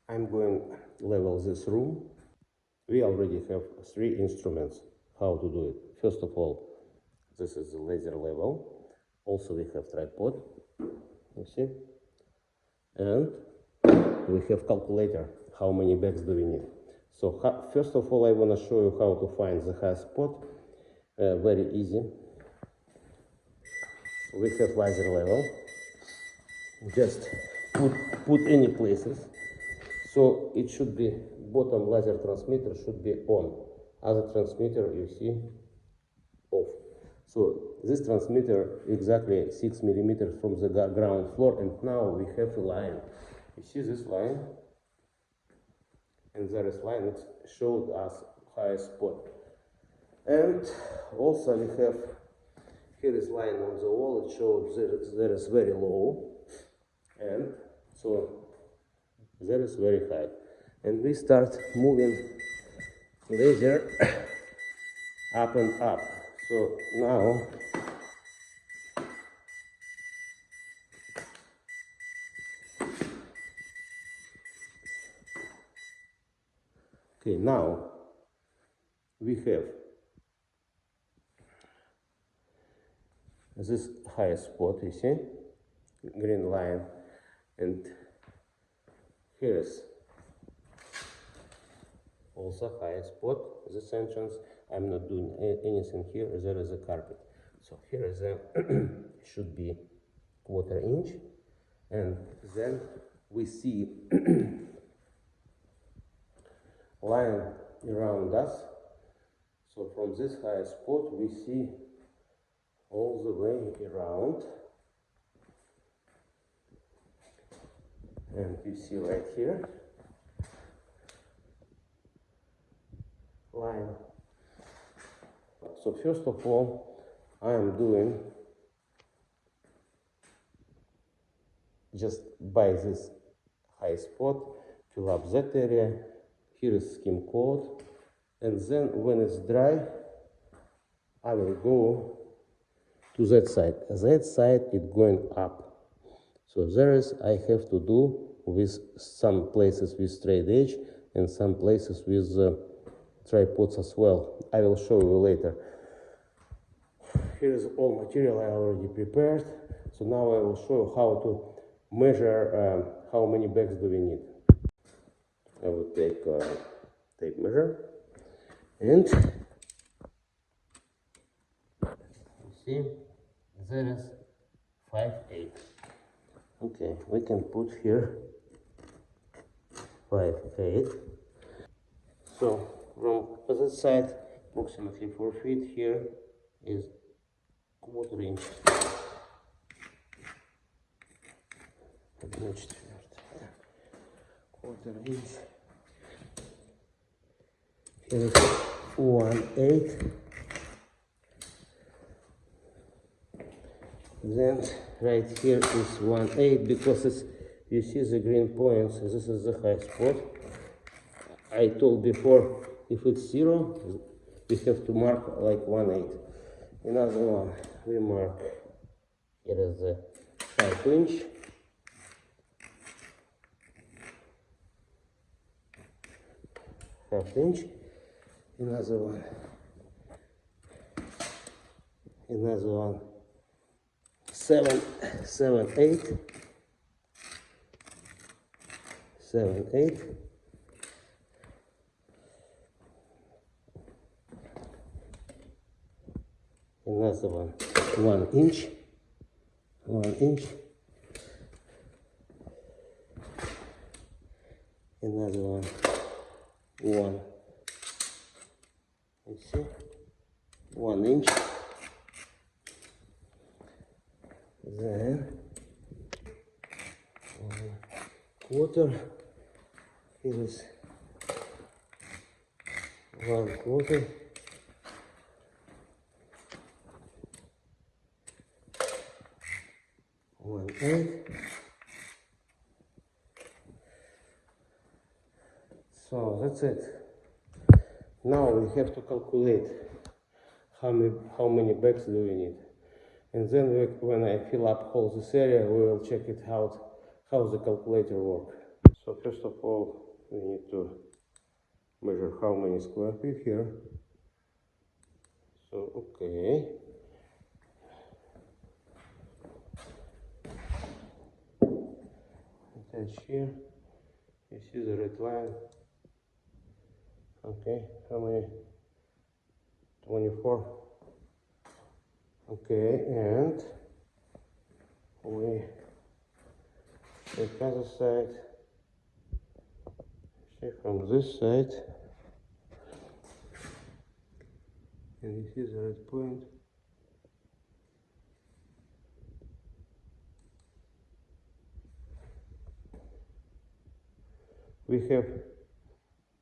I'm going to level this room. We already have 3 instruments how to do it. First of all, this is the laser level. Also we have tripod, you see, and we have calculator, how many bags do we need. So first of all, I want to show you how to find the high spot. Very easy. We have laser level. Just put any places. So it should be, bottom laser transmitter should be on. Other transmitter you see off. So this transmitter exactly 6 millimeters from the ground floor, and now we have a line. You see this line? And there is line that showed us high spot. And also we have, here is line on the wall, it shows there is very low, and so there is very high. And we start moving laser up and up. So now now we have this high spot, you see, green line, and here is also high spot, this entrance. I'm not doing anything here, there is a carpet. So here is a should be 1/4 inch, and then we see line around us. So from this high spot we see all the way around, and you see right here line. So first of all, I am doing just by this high spot, fill up that area. Here is skim coat, and then when it's dry, I will go to that side. That side is going up. So there is, I have to do with some places with straight edge and some places with tripods as well. I will show you later. Here is all material I already prepared. So now I will show you how to measure how many bags do we need. I will take tape measure, and you see there is 5/8. Okay, we can put here 5/8. So from this side, approximately 4 feet, here is 1/4 inch. 1/4 inch. Here is 1/8. Then right here is 1/8, because it's, you see the green points, this is the high spot. I told before, if it's 0, we have to mark like 1/8. Another one, we mark, here is the 5 inch. Half inch. Another one. Another one. 7/8. 7/8. Another one. 1 inch. 1 inch. Another one. 1. You see? 1 inch. Then 1/4. Here is 1/4. One egg. So that's it. Now we have to calculate how many bags do we need. And then when I fill up all this area, we will check it out how the calculator works. So first of all, we need to measure how many square feet here. So okay. Attach here. You see the red line. Okay, how many? 24. Okay, and we take other side. See from this side. And this is the red point. We have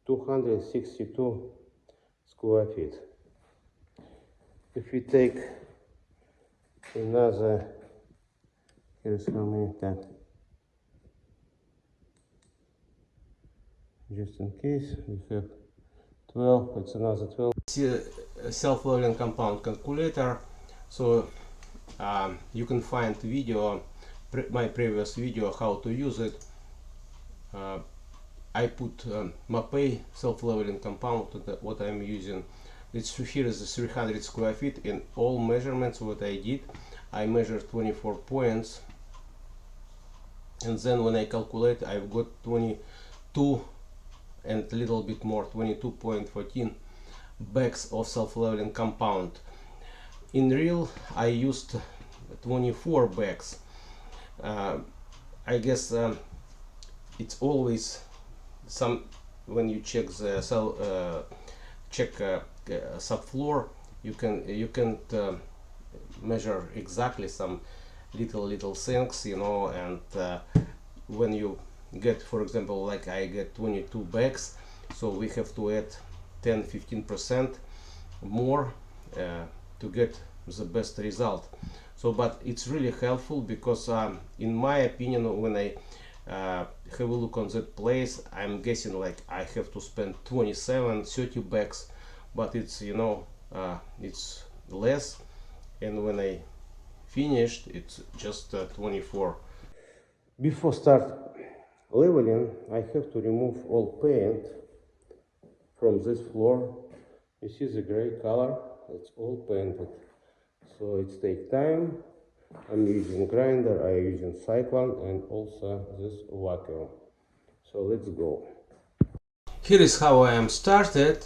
262 square feet. If we take another, here's how many times, just in case, we have 12, it's another 12. See self-leveling compound calculator, so you can find video, my previous video how to use it. I put Mapei self-leveling compound, what I'm using. Here is the 300 square feet. In all measurements what I did, I measured 24 points, and then when I calculate, I've got 22 and a little bit more, 22.14 bags of self-leveling compound. In real, I used 24 bags. I guess it's always some, when you check the subfloor, you can't measure exactly some little things, you know, and when you get, for example, like I get 22 bags, so we have to add 10-15% more to get the best result. So but it's really helpful because in my opinion, when I have a look on that place, I'm guessing like I have to spend 27-30 bags, but it's, you know, it's less, and when I finished, it's just 24. Before start leveling, I have to remove all paint from this floor. You see the gray color, it's all painted, so it takes time. I'm using grinder, I'm using cyclone, and also this vacuum. So let's go. Here is how I am started,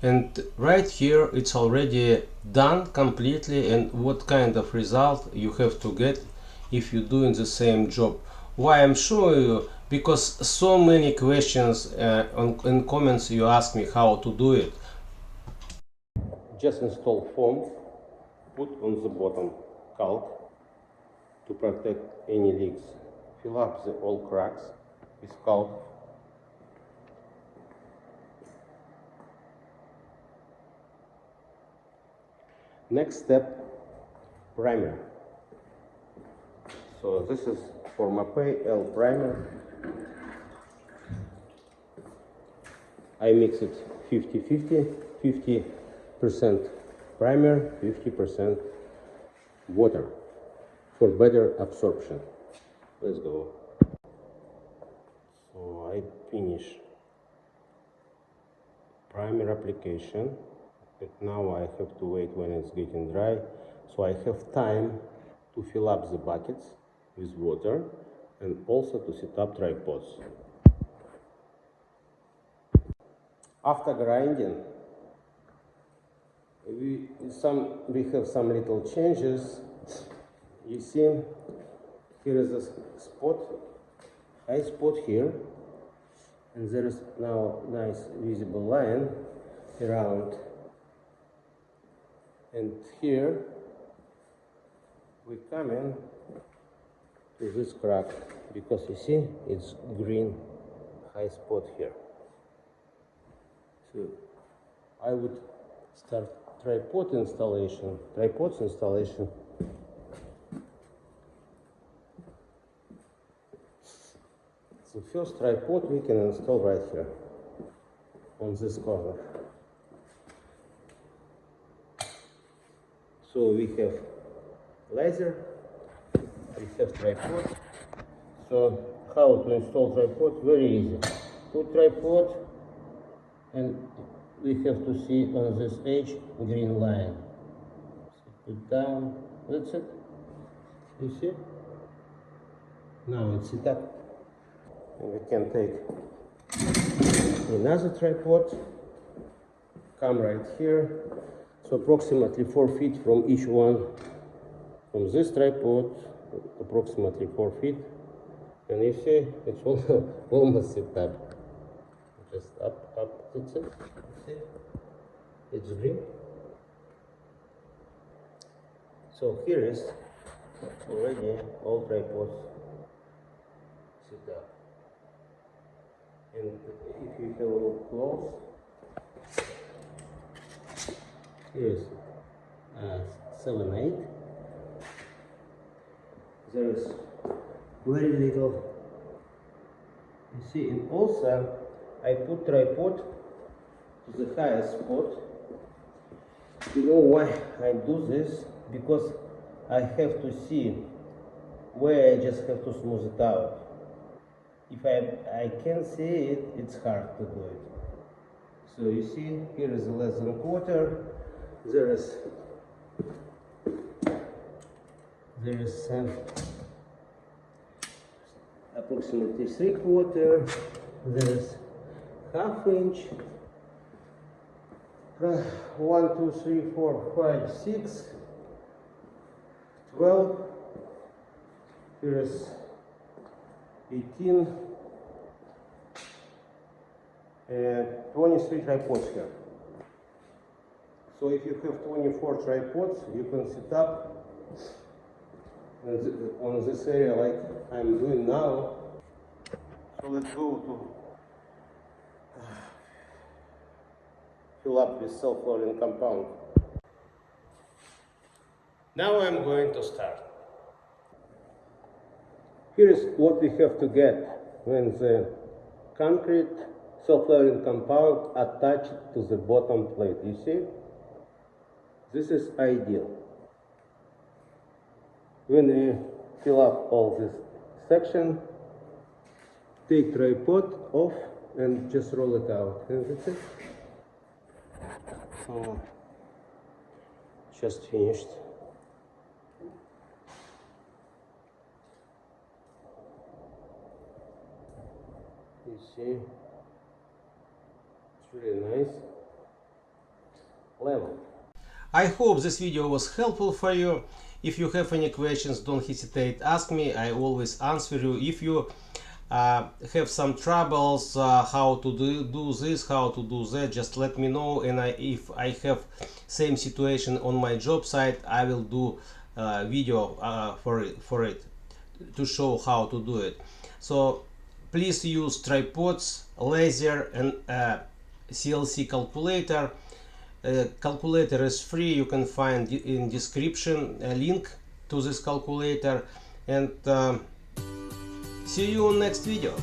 and right here it's already done completely, and what kind of result you have to get if you're doing the same job. Why I'm showing you? Because so many questions in comments you ask me how to do it. Just install foam, put on the bottom caulk to protect any leaks. Fill up all cracks with caulk. Next step, primer. So this is for Mapei L primer. I mix it 50-50, 50% primer, 50% water for better absorption. Let's go. So I finish primer application, but now I have to wait when it's getting dry, so I have time to fill up the buckets with water and also to set up tripods. After grinding, we have some little changes. You see, here is a spot, high spot here, and there is now nice visible line around. And here we come in to this crack, because you see it's green high spot here. So I would start tripods installation. The first tripod we can install right here on this corner. So we have laser, we have tripod. So how to install tripod. Very easy. Put tripod, and we have to see on this edge green line. Put down. That's it. You see? Now it's set up. And we can take another tripod. Come right here. So approximately 4 feet from each one. From this tripod, approximately 4 feet. And you see, it's almost set up. Just up, that's it. See? It's green. So here is already all tripods set up. And if you have a look close, here is 7/8. There is very little. You see, and also I put tripod to the highest spot. You know why I do this? Because I have to see where I just have to smooth it out. If I can't see it, it's hard to do it. So you see, here is less than a quarter. There is approximately 3/4. There is 1/2 inch. 1, 2, 3, 4, 5, 6, 12. Here is 18 and 23 tripods here. So if you have 24 tripods, you can set up on this area like I'm doing now. So let's go to fill up with self-loading compound. Now I'm going to start. Here is what we have to get when the concrete self-loading compound attached to the bottom plate. You see? This is ideal. When we fill up all this section, take tripod off and just roll it out. And that's it. So, just finished. You see, it's really nice. Level. I hope this video was helpful for you. If you have any questions, don't hesitate, ask me. I always answer you. If you have some troubles, how to do this, how to do that, just let me know. And if I have same situation on my job site, I will do video for it to show how to do it. So please use tripods, laser, and CLC calculator. Calculator is free. You can find in description a link to this calculator. And see you on next video.